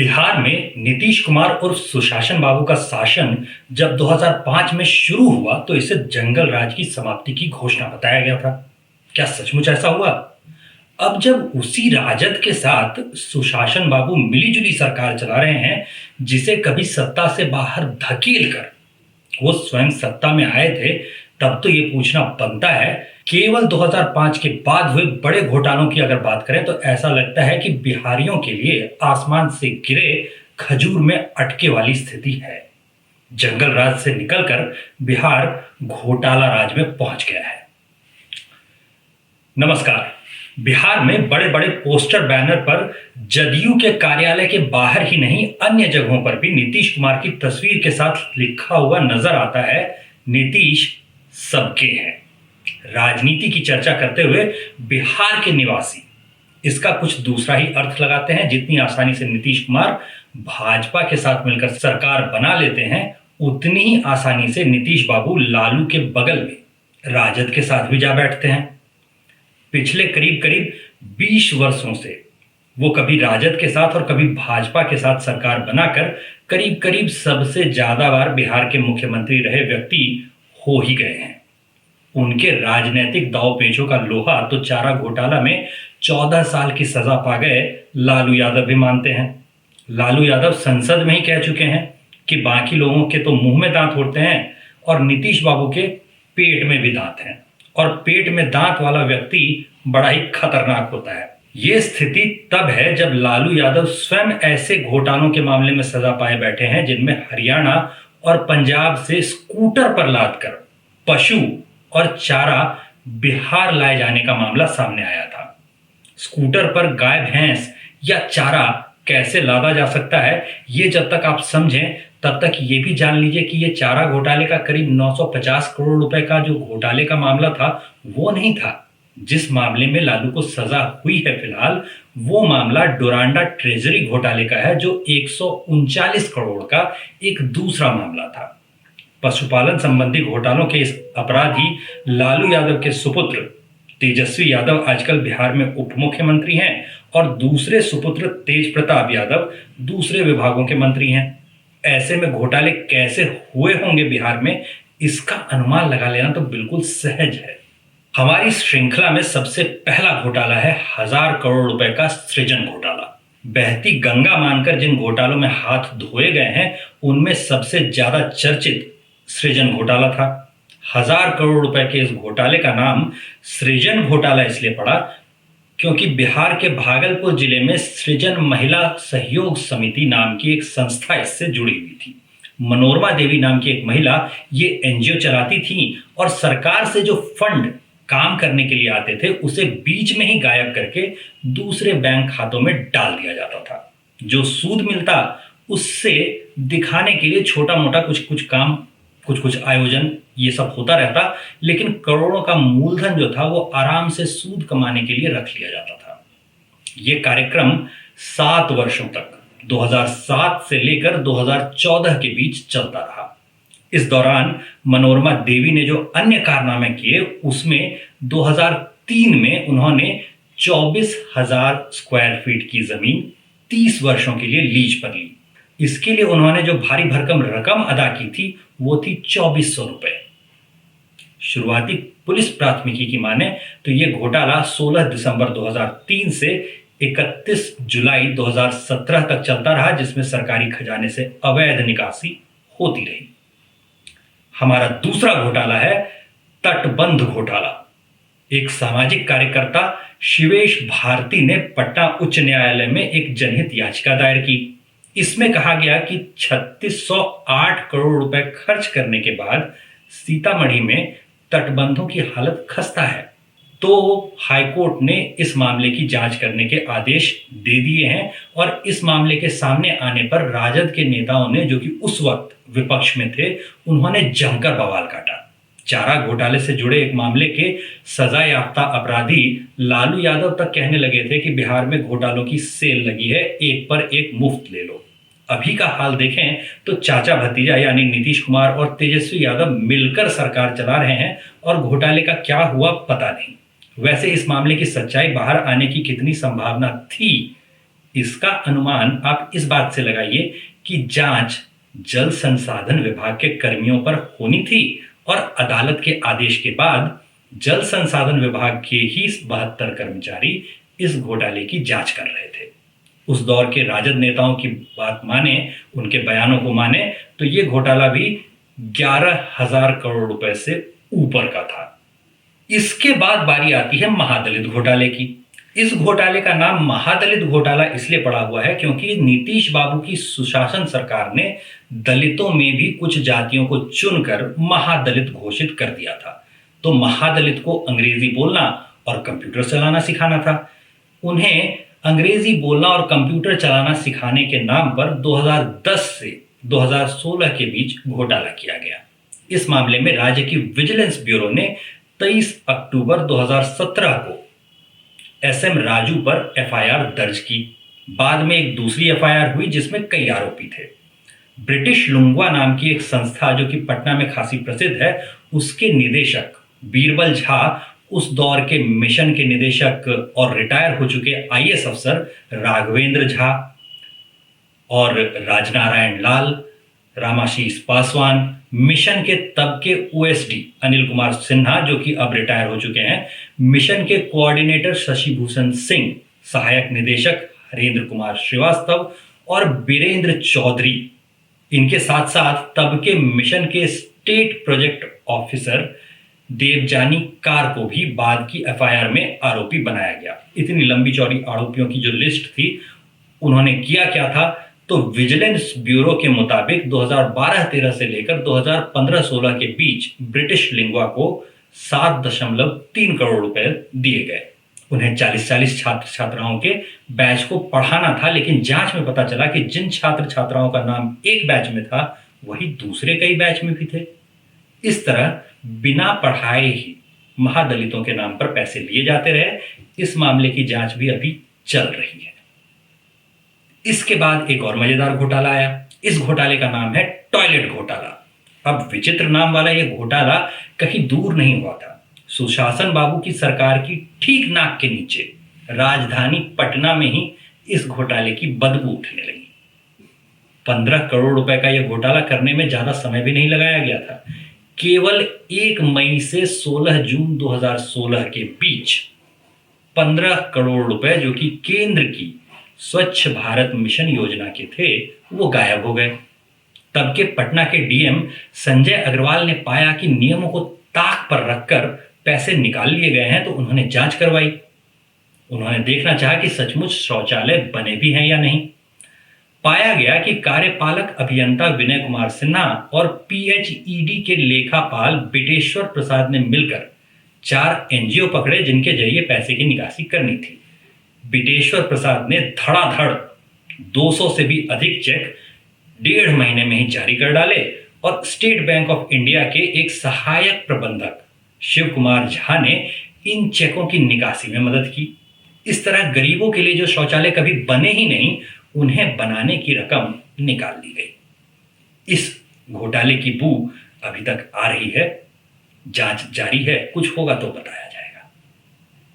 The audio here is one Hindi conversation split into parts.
बिहार में नीतीश कुमार और सुशासन बाबू का शासन जब 2005 में शुरू हुआ तो इसे जंगल राज की समाप्ति की घोषणा बताया गया था। क्या सचमुच ऐसा हुआ? अब जब उसी राजद के साथ सुशासन बाबू मिलीजुली सरकार चला रहे हैं, जिसे कभी सत्ता से बाहर धकेल कर वो स्वयं सत्ता में आए थे, तब तो ये पूछना बनता है, केवल 2005 के बाद हुए बड़े घोटालों की अगर बात करें तो ऐसा लगता है कि बिहारियों के लिए आसमान से गिरे खजूर में अटके वाली स्थिति है। जंगल राज से निकलकर बिहार घोटाला राज में पहुंच गया है। नमस्कार। बिहार में बड़े बड़े पोस्टर बैनर पर जदयू के कार्यालय के बाहर ही नहीं, अन्य जगहों पर भी नीतीश कुमार की तस्वीर के साथ लिखा हुआ नजर आता है, नीतीश सबके हैं। राजनीति की चर्चा करते हुए बिहार के निवासी इसका कुछ दूसरा ही अर्थ लगाते हैं। जितनी आसानी से नीतीश कुमार भाजपा के साथ मिलकर सरकार बना लेते हैं, उतनी ही आसानी से नीतीश बाबू लालू के बगल में राजद के साथ भी जा बैठते हैं। पिछले करीब करीब 20 वर्षों से वो कभी राजद के साथ और कभी भाजपा के साथ सरकार बनाकर करीब करीब सबसे ज्यादा बार बिहार के मुख्यमंत्री रहे व्यक्ति हो ही गए हैं। उनके राजनीतिक दांव पेचों का लोहा तो चारा घोटाला में 14 साल की सजा पा गए लालू यादव भी मानते हैं। लालू यादव संसद में ही कह चुके हैं कि बाकी लोगों के तो मुंह में दांत होते हैं और नीतीश बाबू के पेट में भी दांत हैं, और पेट में दांत वाला व्यक्ति बड़ा ही खतरनाक होता है। ये स्थिति तब है जब लालू यादव स्वयं ऐसे घोटालों के मामले में सजा पाए बैठे हैं जिनमें हरियाणा और पंजाब से स्कूटर पर लादकर पशु और चारा बिहार लाए जाने का मामला सामने आया था। स्कूटर पर गाय भैंस या चारा कैसे लादा जा सकता है, ये जब तक आप समझें तब तक ये भी जान लीजिए कि ये चारा घोटाले का करीब 950 करोड़ रुपए का जो घोटाले का मामला था वो नहीं था। जिस मामले में लालू को सजा हुई है फिलहाल, वो मामला डोरांडा ट्रेजरी घोटाले का है, जो 139 करोड़ का एक दूसरा मामला था। पशुपालन संबंधी घोटालों के इस अपराधी लालू यादव के सुपुत्र तेजस्वी यादव आजकल बिहार में उप मुख्यमंत्री हैं और दूसरे सुपुत्र तेज प्रताप यादव दूसरे विभागों के मंत्री हैं। ऐसे में घोटाले कैसे हुए होंगे बिहार में, इसका अनुमान लगा लेना तो बिल्कुल सहज है। हमारी श्रृंखला में सबसे पहला घोटाला है 1000 करोड़ रुपए का सृजन घोटाला। बहती गंगा मानकर जिन घोटालों में हाथ धोए गए हैं, उनमें सबसे ज्यादा चर्चित सृजन घोटाला था। 1000 करोड़ रुपए के इस घोटाले का नाम सृजन घोटाला इसलिए पड़ा क्योंकि बिहार के भागलपुर जिले में सृजन महिला सहयोग समिति नाम की एक संस्था इससे जुड़ी हुई थी। मनोरमा देवी नाम की एक महिला ये एनजीओ चलाती थी और सरकार से जो फंड काम करने के लिए आते थे उसे बीच में ही गायब करके दूसरे बैंक खातों में डाल दिया जाता था। जो सूद मिलता उससे दिखाने के लिए छोटा मोटा कुछ काम, कुछ आयोजन, ये सब होता रहता, लेकिन करोड़ों का मूलधन जो था वो आराम से सूद कमाने के लिए रख लिया जाता था। ये कार्यक्रम 7 वर्षों तक 2007 से लेकर 2014 के बीच चलता रहा। इस दौरान मनोरमा देवी ने जो अन्य कारनामे किए, उसमें 2003 में उन्होंने 24,000 स्क्वायर फीट की जमीन 30 वर्षों के लिए लीज पर ली। इसके लिए उन्होंने जो भारी भरकम रकम अदा की थी वो थी 2400 रुपए। शुरुआती पुलिस प्राथमिकी की माने तो यह घोटाला 16 दिसंबर 2003 से 31 जुलाई 2017 तक चलता रहा, जिसमें सरकारी खजाने से अवैध निकासी होती रही। हमारा दूसरा घोटाला है तटबंध घोटाला। एक सामाजिक कार्यकर्ता शिवेश भारती ने पटना उच्च न्यायालय में एक जनहित याचिका दायर की। इसमें कहा गया कि 3608 करोड़ रुपए खर्च करने के बाद सीतामढ़ी में तटबंधों की हालत खस्ता है, तो हाईकोर्ट ने इस मामले की जांच करने के आदेश दे दिए हैं। और इस मामले के सामने आने पर राजद के नेताओं ने, जो कि उस वक्त विपक्ष में थे, उन्होंने जमकर बवाल काटा। चारा घोटाले से जुड़े एक मामले के सजा याफ्ता अपराधी लालू यादव तक कहने लगे थे कि बिहार में घोटालों की सेल लगी है, एक पर एक मुफ्त ले लो। अभी का हाल देखें तो चाचा भतीजा यानी नीतीश कुमार और तेजस्वी यादव मिलकर सरकार चला रहे हैं और घोटाले का क्या हुआ पता नहीं। वैसे इस मामले की सच्चाई बाहर आने की कितनी संभावना थी, इसका अनुमान आप इस बात से लगाइए कि जांच जल संसाधन विभाग के कर्मियों पर होनी थी और अदालत के आदेश के बाद जल संसाधन विभाग के ही 72 कर्मचारी इस घोटाले की जांच कर रहे थे। उस दौर के राजद नेताओं की बात माने, उनके बयानों को माने, तो ये घोटाला भी 11,000 करोड़ रुपए से ऊपर का था। इसके बाद बारी आती है महादलित घोटाले की। इस घोटाले का नाम महादलित घोटाला इसलिए पड़ा हुआ है क्योंकि नीतीश बाबू की सुशासन सरकार ने दलितों में भी कुछ जातियों को चुनकर महादलित घोषित कर दिया था। तो महादलित को अंग्रेजी बोलना और कंप्यूटर चलाना सिखाना था। उन्हें अंग्रेजी बोलना और कंप्यूटर चलाना सिखाने के नाम पर 2010 से 2016 के बीच घोटाला किया गया। इस मामले में राज्य की विजिलेंस ब्यूरो ने 23 अक्टूबर 2017 को एसएम राजू पर एफआईआर दर्ज की। बाद में एक दूसरी एफआईआर हुई जिसमें कई आरोपी थे। ब्रिटिश लुंगवा नाम की एक संस्था जो कि पटना में खासी प्रसिद्ध है, उसके निदेशक बीरबल झा, उस दौर के मिशन के निदेशक और रिटायर हो चुके आईएएस अफसर राघवेंद्र झा और राजनारायण लाल, रामाशीष पासवान, मिशन के तब के ओएसडी अनिल कुमार सिन्हा जो कि अब रिटायर हो चुके हैं, मिशन के कोऑर्डिनेटर शशि भूषण सिंह, सहायक निदेशक हरेंद्र कुमार श्रीवास्तव और बीरेंद्र चौधरी, इनके साथ साथ तब के मिशन के state project officer Devjani Kar को भी बाद की एफआईआर में आरोपी बनाया गया। इतनी लंबी चौड़ी आरोपियों की जो लिस्ट थी, उन्होंने किया क्या था, तो विजिलेंस ब्यूरो के मुताबिक 2012-13 से लेकर 2015-16 के बीच ब्रिटिश लिंगवा को 7.3 करोड़ रुपए दिए गए। उन्हें 40-40 छात्र छात्राओं के बैच को पढ़ाना था, लेकिन जांच में पता चला कि जिन छात्र छात्राओं का नाम एक बैच में था वही दूसरे कई बैच में भी थे। इस तरह बिना पढ़ाए ही महादलितों के नाम पर पैसे लिए जाते रहे। इस मामले की जांच भी अभी चल रही है। इसके बाद एक और मजेदार घोटाला आया। इस घोटाले का नाम है टॉयलेट घोटाला। अब विचित्र नाम वाला यह घोटाला कहीं दूर नहीं हुआ था। सुशासन बाबू की सरकार की ठीक नाक के नीचे राजधानी पटना में ही इस घोटाले की बदबू उठने लगी। 15 करोड़ रुपए का यह घोटाला करने में ज्यादा समय भी नहीं लगाया गया था। केवल 1 मई से 16 जून 2016 के बीच 15 करोड़ रुपए जो कि केंद्र की स्वच्छ भारत मिशन योजना के थे, वो गायब हो गए। तब के पटना के डीएम संजय अग्रवाल ने पाया कि नियमों को ताक पर रखकर पैसे निकाल लिए गए हैं, तो उन्होंने जांच करवाई। उन्होंने देखना चाहा कि सचमुच शौचालय बने भी हैं या नहीं। पाया गया कि कार्यपालक अभियंता विनय कुमार सिन्हा और पीएचईडी के लेखापाल बिटेश्वर प्रसाद ने मिलकर 4 एनजीओ पकड़े जिनके जरिए पैसे की निकासी करनी थी। बिटेश्वर प्रसाद ने धड़ाधड़ 200 से भी अधिक चेक 1.5 महीने में ही जारी कर डाले और स्टेट बैंक ऑफ इंडिया के एक सहायक प्रबंधक शिव कुमार झा ने इन चेकों की निकासी में मदद की। इस तरह गरीबों के लिए जो शौचालय कभी बने ही नहीं, उन्हें बनाने की रकम निकाल ली गई। इस घोटाले की बू अभी तक आ रही है, जांच जारी है, कुछ होगा तो बताया जाएगा।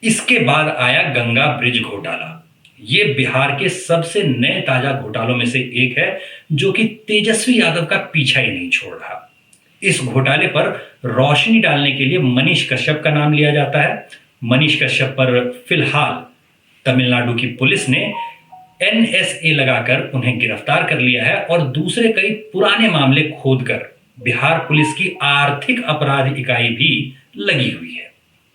इसके बाद आया गंगा ब्रिज घोटाला। ये बिहार के सबसे नए ताजा घोटालों में से एक है जो कि तेजस्वी यादव का पीछा ही नहीं छोड़ रहा। इस घोटाले पर रोशनी डालने के लिए मनीष कश्यप का नाम लिया जाता है। मनीष कश्यप पर फिलहाल तमिलनाडु की पुलिस ने एनएसए लगाकर उन्हें गिरफ्तार कर लिया है और दूसरे कई पुराने मामले खोदकर बिहार पुलिस की आर्थिक अपराध इकाई भी लगी हुई है।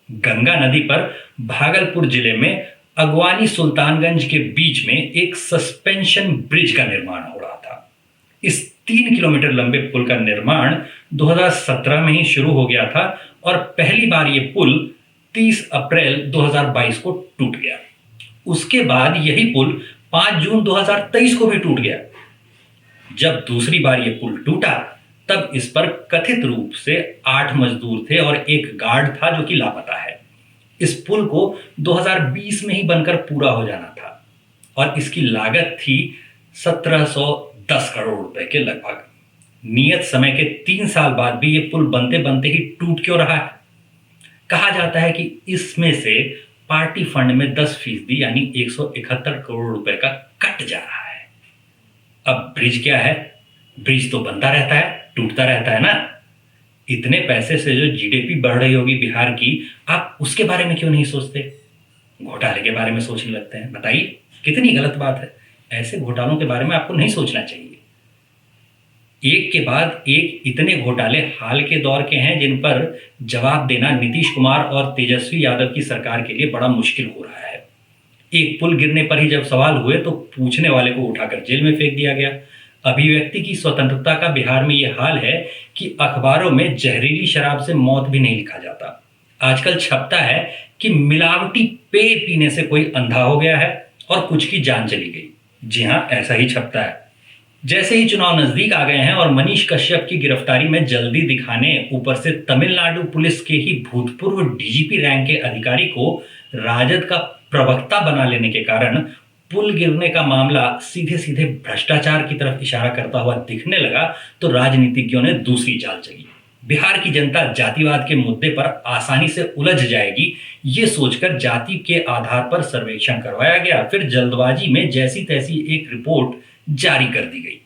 गंगा नदी पर भागलपुर जिले में अगवानी सुल्तानगंज के बीच में एक सस्पेंशन ब्रिज का निर्माण हो रहा था। इस 3 किलोमीटर लंबे पुल का निर्माण 2017 में ही शुरू हो गया था और पहली बार यह पुल 30 अप्रैल 2022 को टूट गया। उसके बाद यही पुल 5 जून 2023 को भी टूट गया। जब दूसरी बार यह पुल टूटा तब इस पर कथित रूप से 8 मजदूर थे और एक गार्ड था जो कि लापता है। इस पुल को 2020 में ही बनकर पूरा हो जाना था और इसकी लागत थी 1710 करोड़ रुपए के लगभग। नियत समय के 3 साल बाद भी ये पुल बनते बनते ही टूट क्यों रहा है? कहा जाता है कि इसमें से पार्टी फंड में 10% यानी 171 करोड़ रुपए का कट जा रहा है। अब ब्रिज क्या है? ब्रिज तो बनता रहता है, टूटता रहता है ना। इतने पैसे से जो जीडीपी बढ़ रही होगी बिहार की, आप उसके बारे में क्यों नहीं सोचते? घोटाले के बारे में सोचने लगते हैं। बताइए कितनी गलत बात है। ऐसे घोटालों के बारे में आपको नहीं सोचना चाहिए। एक के बाद एक इतने घोटाले हाल के दौर के हैं जिन पर जवाब देना नीतीश कुमार और तेजस्वी यादव की सरकार के लिए बड़ा मुश्किल हो रहा है। एक पुल गिरने पर ही जब सवाल हुए तो पूछने वाले को उठाकर जेल में फेंक दिया गया। अभिव्यक्ति की स्वतंत्रता का बिहार में यह हाल है कि अखबारों में जहरीली शराब से मौत भी नहीं लिखा जाता। आजकल छपता है कि मिलावटी पेय पीने से कोई अंधा हो गया है और कुछ की जान चली गई। जी हाँ, ऐसा ही छपता है। जैसे ही चुनाव नजदीक आ गए हैं और मनीष कश्यप की गिरफ्तारी में जल्दी दिखाने ऊपर से तमिलनाडु पुलिस के ही भूतपूर्व डीजीपी रैंक के अधिकारी को राजद का प्रवक्ता बना लेने के कारण पुल गिरने का मामला सीधे सीधे भ्रष्टाचार की तरफ इशारा करता हुआ दिखने लगा, तो राजनीतिज्ञों ने दूसरी चाल चली। बिहार की जनता जातिवाद के मुद्दे पर आसानी से उलझ जाएगी, ये सोचकर जाति के आधार पर सर्वेक्षण करवाया गया। फिर जल्दबाजी में जैसी तैसी एक रिपोर्ट जारी कर दी गई।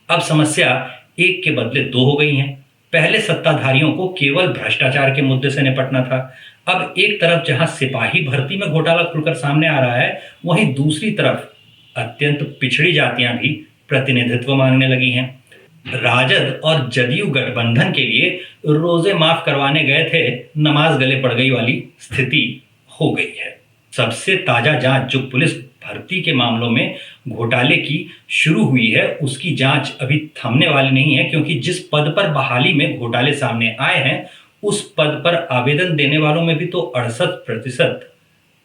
अब समस्या एक के बदले दो हो गई हैं। पहले सत्ताधारियों को केवल भ्रष्टाचार के मुद्दे से निपटना था। अब एक तरफ जहां सिपाही भर्ती में घोटाला खुलकर सामने आ रहा है, वहीं दूसरी तरफ अत्यंत पिछड़ी जातियां भी प्रतिनिधित्व मांगने लगी हैं। राजद और जदयू गठबंधन के लिए रोजे माफ करवाने गए थे, नमाज गले पड़ गई वाली स्थिति हो गई है। सबसे ताजा जांच जो पुलिस भर्ती के मामलों में घोटाले की शुरू हुई है, उसकी जांच अभी थमने वाली नहीं है, क्योंकि जिस पद पर बहाली में घोटाले सामने आए हैं, उस पद पर आवेदन देने वालों में भी तो 68%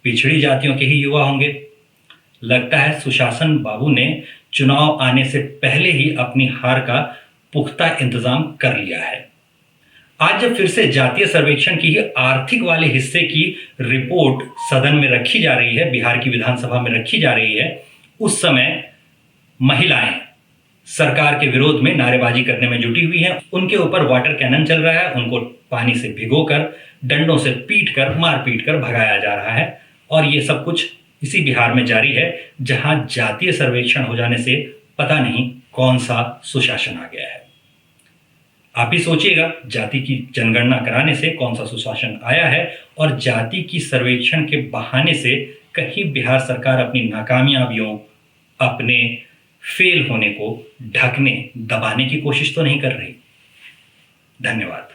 पिछड़ी जातियों के ही युवा होंगे। लगता है सुशासन बाबू ने चुनाव आने से पहले ही अपनी हार का पुख्ता इंतजाम कर लिया है। आज जब फिर से जातीय सर्वेक्षण की ही आर्थिक वाले हिस्से की रिपोर्ट सदन में रखी जा रही है, बिहार की विधानसभा में रखी जा रही है, उस समय महिलाएं सरकार के विरोध में नारेबाजी करने में जुटी हुई हैं। उनके ऊपर वाटर कैनन चल रहा है, उनको पानी से भिगोकर, डंडों से पीटकर, मार पीट कर भगाया जा रहा है। और ये सब कुछ इसी बिहार में जारी है जहां जातीय सर्वेक्षण हो जाने से पता नहीं कौन सा सुशासन आ गया है। आप ही सोचिएगा, जाति की जनगणना कराने से कौन सा सुशासन आया है, और जाति की सर्वेक्षण के बहाने से कहीं बिहार सरकार अपनी नाकामयाबियों, अपने फेल होने को ढकने, दबाने की कोशिश तो नहीं कर रही। धन्यवाद।